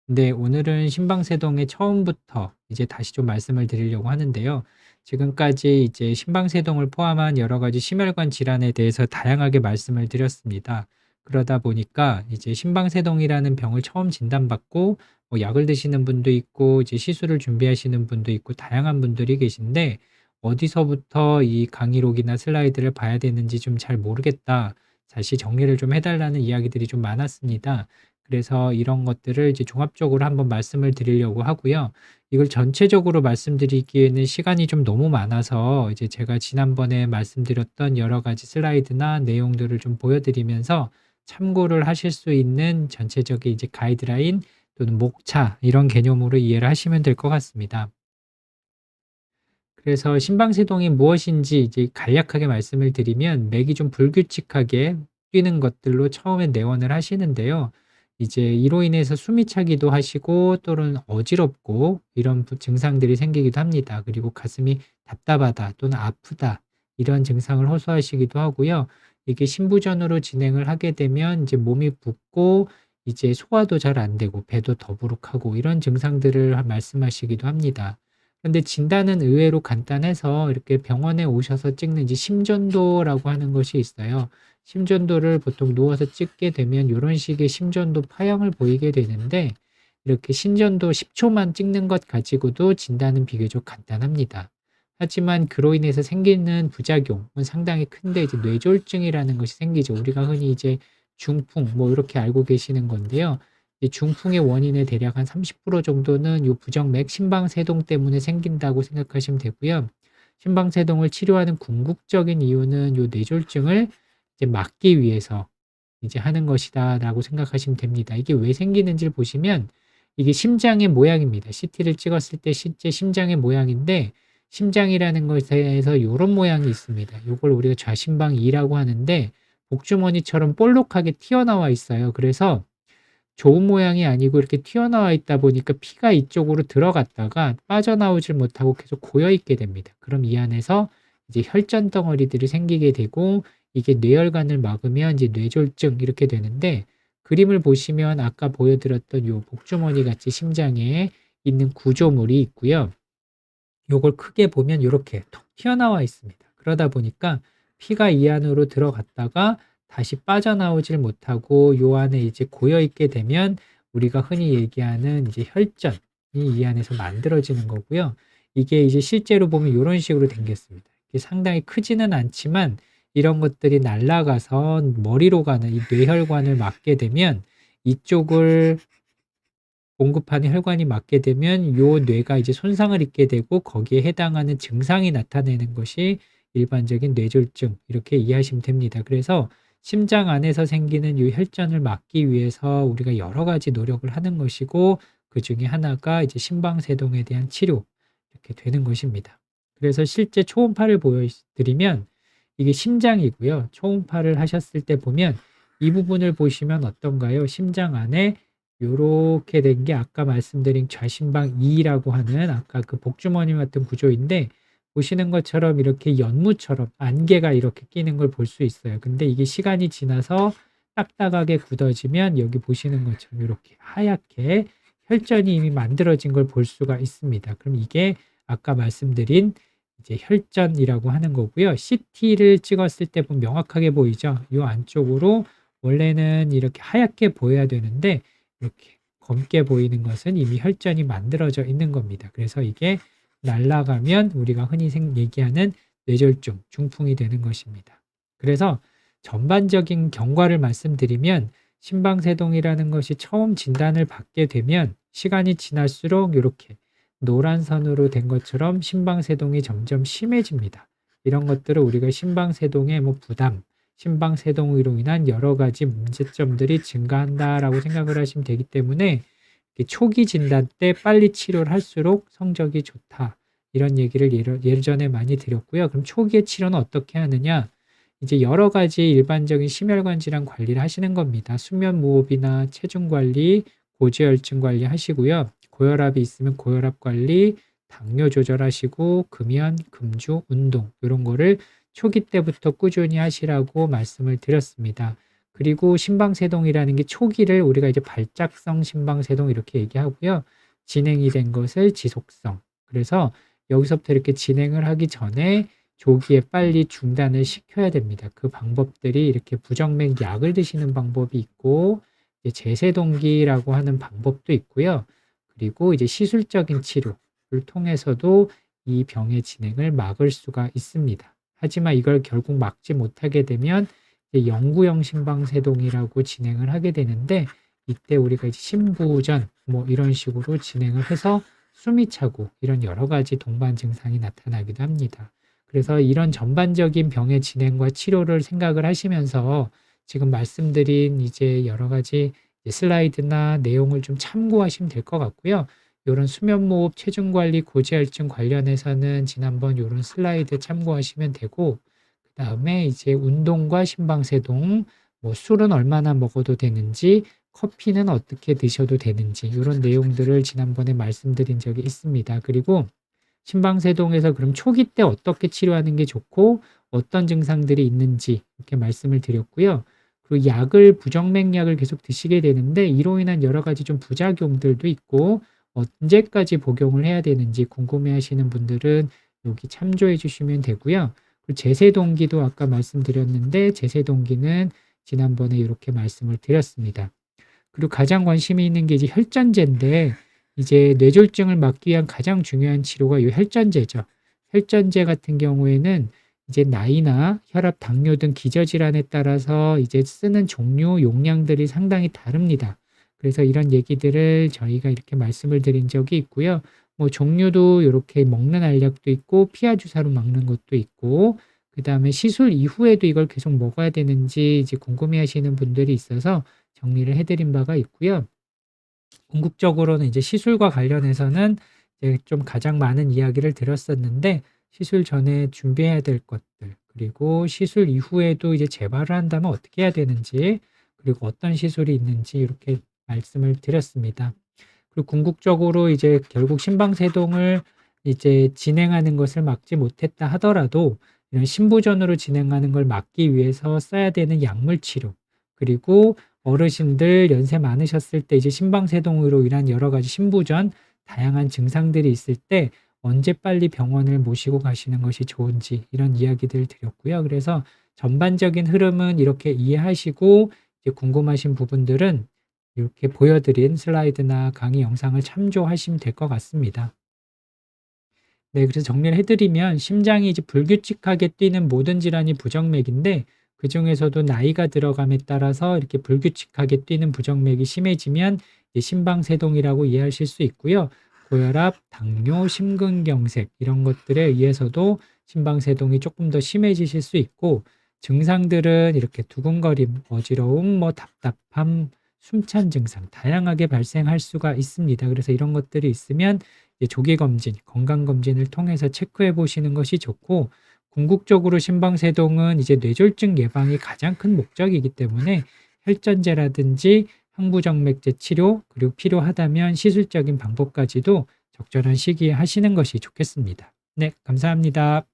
네, 오늘은 심방세동의 처음부터 이제 다시 좀 말씀을 드리려고 하는데요. 지금까지 이제 심방세동을 포함한 여러 가지 심혈관 질환에 대해서 다양하게 말씀을 드렸습니다. 그러다 보니까 이제 심방세동이라는 병을 처음 진단받고 뭐 약을 드시는 분도 있고 이제 시술을 준비하시는 분도 있고 다양한 분들이 계신데 어디서부터 이 강의록이나 슬라이드를 봐야 되는지 좀 잘 모르겠다. 다시 정리를 좀 해달라는 이야기들이 좀 많았습니다. 그래서 이런 것들을 이제 종합적으로 한번 말씀을 드리려고 하고요. 이걸 전체적으로 말씀드리기에는 시간이 좀 너무 많아서 이제 제가 지난번에 말씀드렸던 여러 가지 슬라이드나 내용들을 좀 보여드리면서 참고를 하실 수 있는 전체적인 이제 가이드라인 또는 목차 이런 개념으로 이해를 하시면 될 것 같습니다. 그래서 심방세동이 무엇인지 이제 간략하게 말씀을 드리면 맥이 좀 불규칙하게 뛰는 것들로 처음에 내원을 하시는데요. 이제 이로 인해서 숨이 차기도 하시고 또는 어지럽고 이런 증상들이 생기기도 합니다. 그리고 가슴이 답답하다 또는 아프다 이런 증상을 호소하시기도 하고요. 이게 신부전으로 진행을 하게 되면 이제 몸이 붓고 이제 소화도 잘 안 되고 배도 더부룩하고 이런 증상들을 말씀하시기도 합니다. 근데 진단은 의외로 간단해서 이렇게 병원에 오셔서 찍는 이제 심전도라고 하는 것이 있어요. 심전도를 보통 누워서 찍게 되면 요런 식의 심전도 파형을 보이게 되는데 이렇게 심전도 10초만 찍는 것 가지고도 진단은 비교적 간단합니다. 하지만 그로 인해서 생기는 부작용은 상당히 큰데 이제 뇌졸중이라는 것이 생기죠. 우리가 흔히 이제 중풍 뭐 이렇게 알고 계시는 건데요. 이 중풍의 원인의 대략 한 30% 정도는 요 부정맥 심방세동 때문에 생긴다고 생각하시면 되고요. 심방세동을 치료하는 궁극적인 이유는 요 뇌졸중을 이제 막기 위해서 이제 하는 것이다라고 생각하시면 됩니다. 이게 왜 생기는지를 보시면 이게 심장의 모양입니다. CT를 찍었을 때 실제 심장의 모양인데 심장이라는 것에서 요런 모양이 있습니다. 요걸 우리가 좌심방이라고 하는데 복주머니처럼 볼록하게 튀어나와 있어요. 그래서 좋은 모양이 아니고 이렇게 튀어나와 있다 보니까 피가 이쪽으로 들어갔다가 빠져나오질 못하고 계속 고여 있게 됩니다. 그럼 이 안에서 이제 혈전 덩어리들이 생기게 되고 이게 뇌혈관을 막으면 이제 뇌졸중 이렇게 되는데 그림을 보시면 아까 보여드렸던 요 복주머니 같이 심장에 있는 구조물이 있고요. 요걸 크게 보면 요렇게 톡 튀어나와 있습니다. 그러다 보니까 피가 이 안으로 들어갔다가 다시 빠져나오질 못하고 요 안에 이제 고여 있게 되면 우리가 흔히 얘기하는 이제 혈전이 이 안에서 만들어지는 거고요. 이게 이제 실제로 보면 요런 식으로 생겼습니다. 이게 상당히 크지는 않지만 이런 것들이 날아가서 머리로 가는 이 뇌혈관을 막게 되면 이쪽을 공급하는 혈관이 막게 되면 요 뇌가 이제 손상을 입게 되고 거기에 해당하는 증상이 나타내는 것이 일반적인 뇌졸중 이렇게 이해하시면 됩니다. 그래서 심장 안에서 생기는 요 혈전을 막기 위해서 우리가 여러 가지 노력을 하는 것이고 그중에 하나가 이제 심방세동에 대한 치료 이렇게 되는 것입니다. 그래서 실제 초음파를 보여드리면 이게 심장이고요. 초음파를 하셨을 때 보면 이 부분을 보시면 어떤가요? 심장 안에 요렇게 된 게 아까 말씀드린 좌심방 2라고 하는 아까 그 복주머니 같은 구조인데 보시는 것처럼 이렇게 연무처럼 안개가 이렇게 끼는 걸 볼 수 있어요. 근데 이게 시간이 지나서 딱딱하게 굳어지면 여기 보시는 것처럼 이렇게 하얗게 혈전이 이미 만들어진 걸 볼 수가 있습니다. 그럼 이게 아까 말씀드린 이제 혈전이라고 하는 거고요. CT를 찍었을 때 보면 명확하게 보이죠? 요 안쪽으로 원래는 이렇게 하얗게 보여야 되는데 이렇게 검게 보이는 것은 이미 혈전이 만들어져 있는 겁니다. 그래서 이게 날아가면 우리가 흔히 얘기하는 뇌졸중, 중풍이 되는 것입니다. 그래서 전반적인 경과를 말씀드리면 심방세동이라는 것이 처음 진단을 받게 되면 시간이 지날수록 이렇게 노란 선으로 된 것처럼 심방세동이 점점 심해집니다. 이런 것들을 우리가 심방세동의 뭐 부담, 심방세동으로 인한 여러 가지 문제점들이 증가한다라고 생각을 하시면 되기 때문에 초기 진단 때 빨리 치료를 할수록 성적이 좋다. 이런 얘기를 예전에 많이 드렸고요. 그럼 초기의 치료는 어떻게 하느냐? 이제 여러 가지 일반적인 심혈관 질환 관리를 하시는 겁니다. 수면 무호흡이나 체중 관리, 고지혈증 관리 하시고요. 고혈압이 있으면 고혈압 관리, 당뇨 조절하시고 금연, 금주, 운동 이런 거를 초기 때부터 꾸준히 하시라고 말씀을 드렸습니다. 그리고 심방세동이라는 게 초기를 우리가 이제 발작성 심방세동 이렇게 얘기하고요. 진행이 된 것을 지속성. 그래서 여기서부터 이렇게 진행을 하기 전에 조기에 빨리 중단을 시켜야 됩니다. 그 방법들이 이렇게 부정맥 약을 드시는 방법이 있고, 이제 제세동기라고 하는 방법도 있고요. 그리고 이제 시술적인 치료를 통해서도 이 병의 진행을 막을 수가 있습니다. 하지만 이걸 결국 막지 못하게 되면 이제 영구형 심방세동이라고 진행을 하게 되는데, 이때 우리가 이제 심부전 뭐 이런 식으로 진행을 해서 숨이 차고 이런 여러 가지 동반 증상이 나타나기도 합니다. 그래서 이런 전반적인 병의 진행과 치료를 생각을 하시면서 지금 말씀드린 이제 여러 가지 슬라이드나 내용을 좀 참고하시면 될 것 같고요. 요런 수면무호흡, 체중관리, 고지혈증 관련해서는 지난번 요런 슬라이드 참고하시면 되고, 그다음에 이제 운동과 심방세동, 뭐 술은 얼마나 먹어도 되는지, 커피는 어떻게 드셔도 되는지 요런 내용들을 지난번에 말씀드린 적이 있습니다. 그리고 심방세동에서 그럼 초기 때 어떻게 치료하는 게 좋고 어떤 증상들이 있는지 이렇게 말씀을 드렸고요. 그리고 약을 부정맥약을 계속 드시게 되는데 이로 인한 여러 가지 좀 부작용들도 있고 언제까지 복용을 해야 되는지 궁금해하시는 분들은 여기 참조해 주시면 되고요. 그리고 제세동기도 아까 말씀드렸는데 제세동기는 지난번에 이렇게 말씀을 드렸습니다. 그리고 가장 관심이 있는 게 이제 혈전제인데 이제 뇌졸중을 막기 위한 가장 중요한 치료가 이 혈전제죠. 혈전제 같은 경우에는 이제 나이나 혈압, 당뇨 등 기저질환에 따라서 이제 쓰는 종류, 용량들이 상당히 다릅니다. 그래서 이런 얘기들을 저희가 이렇게 말씀을 드린 적이 있고요. 뭐 종류도 이렇게 먹는 알약도 있고 피하 주사로 막는 것도 있고 그다음에 시술 이후에도 이걸 계속 먹어야 되는지 이제 궁금해하시는 분들이 있어서 정리를 해드린 바가 있고요. 궁극적으로는 이제 시술과 관련해서는 이제 좀 가장 많은 이야기를 드렸었는데 시술 전에 준비해야 될 것들 그리고 시술 이후에도 이제 재발을 한다면 어떻게 해야 되는지 그리고 어떤 시술이 있는지 이렇게 말씀을 드렸습니다. 그리고 궁극적으로 이제 결국 심방세동을 이제 진행하는 것을 막지 못했다 하더라도 이런 심부전으로 진행하는 걸 막기 위해서 써야 되는 약물 치료 그리고 어르신들 연세 많으셨을 때 이제 심방세동으로 인한 여러 가지 심부전 다양한 증상들이 있을 때 언제 빨리 병원을 모시고 가시는 것이 좋은지 이런 이야기들을 드렸고요. 그래서 전반적인 흐름은 이렇게 이해하시고 이제 궁금하신 부분들은 이렇게 보여드린 슬라이드나 강의 영상을 참조하시면 될 것 같습니다. 네, 그래서 정리를 해드리면 심장이 이제 불규칙하게 뛰는 모든 질환이 부정맥인데 그 중에서도 나이가 들어감에 따라서 이렇게 불규칙하게 뛰는 부정맥이 심해지면 심방세동이라고 이해하실 수 있고요. 고혈압, 당뇨, 심근경색 이런 것들에 의해서도 심방세동이 조금 더 심해지실 수 있고 증상들은 이렇게 두근거림, 어지러움, 뭐 답답함, 숨찬 증상 다양하게 발생할 수가 있습니다. 그래서 이런 것들이 있으면 조기 검진, 건강 검진을 통해서 체크해 보시는 것이 좋고 궁극적으로 심방세동은 이제 뇌졸중 예방이 가장 큰 목적이기 때문에 혈전제라든지 항부정맥제 치료 그리고 필요하다면 시술적인 방법까지도 적절한 시기에 하시는 것이 좋겠습니다. 네, 감사합니다.